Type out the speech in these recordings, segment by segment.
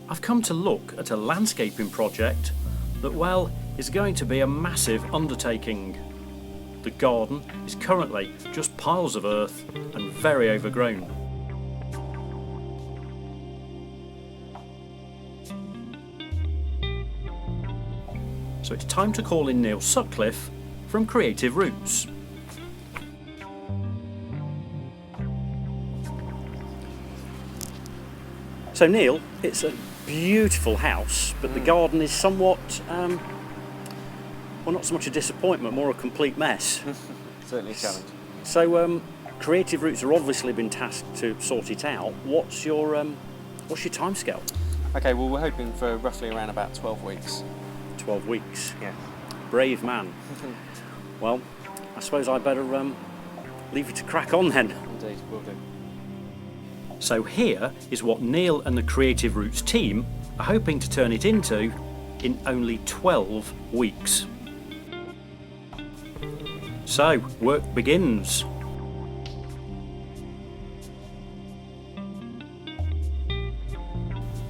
I've come to look at a landscaping project that, well, is going to be a massive undertaking. The garden is currently just piles of earth and very overgrown. So it's time to call in Neil Sutcliffe from Creative Roots. So Neil, it's a beautiful house, but the garden is somewhat, well, not so much a disappointment, more a complete mess. Certainly a challenge. So Creative Roots are obviously been tasked to sort it out. What's your timescale? Okay, well we're hoping for roughly around about 12 weeks. 12 weeks. Yeah. Brave man. Well, I suppose I better leave you to crack on then. Indeed, will do. So here is what Neil and the Creative Roots team are hoping to turn it into in only 12 weeks. So, work begins.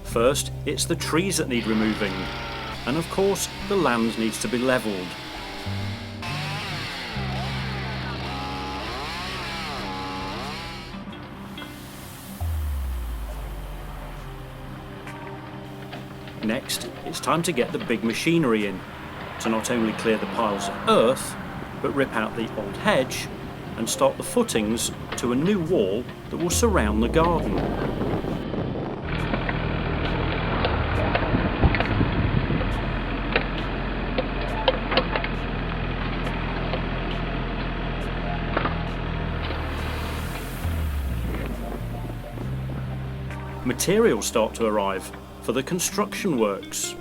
First, it's the trees that need removing. And of course, the land needs to be levelled. Next, it's time to get the big machinery in, to not only clear the piles of earth, but rip out the old hedge and start the footings to a new wall that will surround the garden. Materials start to arrive for the construction works.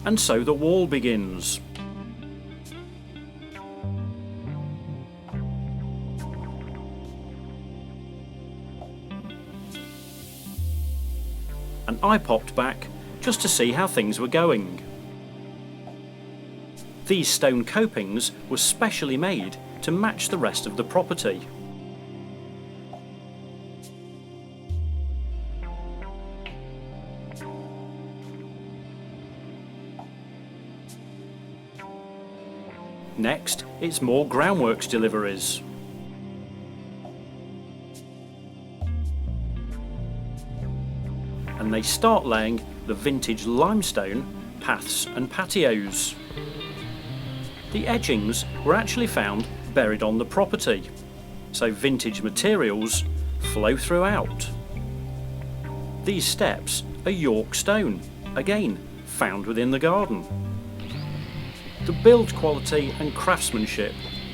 And so the wall begins. And I popped back just to see how things were going. These stone copings were specially made to match the rest of the property. Next, it's more groundworks deliveries. And they start laying the vintage limestone paths and patios. The edgings were actually found buried on the property, so vintage materials flow throughout. These steps are York stone, again found within the garden. The build quality and craftsmanship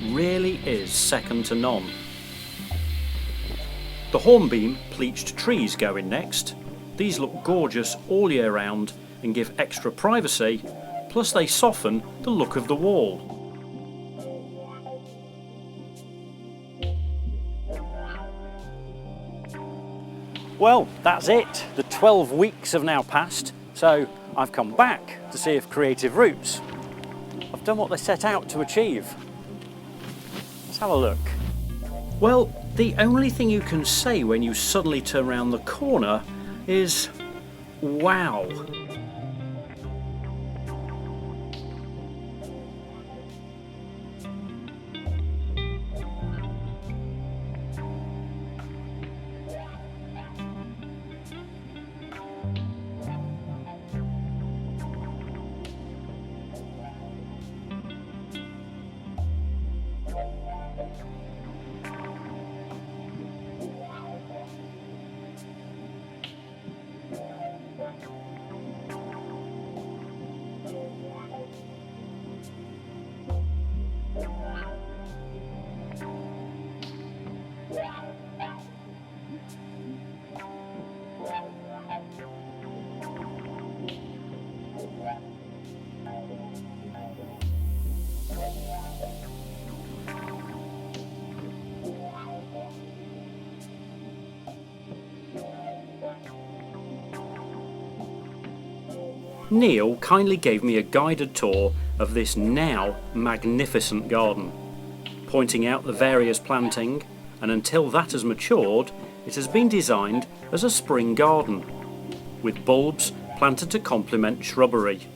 really is second to none. The hornbeam pleached trees go in next. These look gorgeous all year round and give extra privacy, plus they soften the look of the wall. Well, that's it. The 12 weeks have now passed, so I've come back to see if Creative Roots have done what they set out to achieve. Let's have a look. Well, the only thing you can say when you suddenly turn around the corner is, wow. Neil kindly gave me a guided tour of this now magnificent garden, pointing out the various planting, and until that has matured, it has been designed as a spring garden, with bulbs planted to complement shrubbery.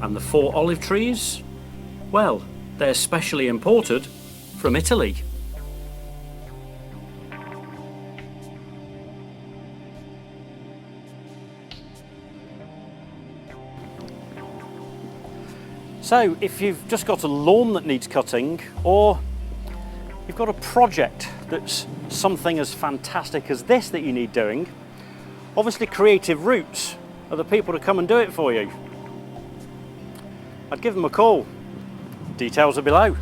And the 4 olive trees? Well, they're specially imported from Italy. So, if you've just got a lawn that needs cutting, or you've got a project that's something as fantastic as this that you need doing, obviously Creative Roots are the people to come and do it for you. I'd give them a call. Details are below.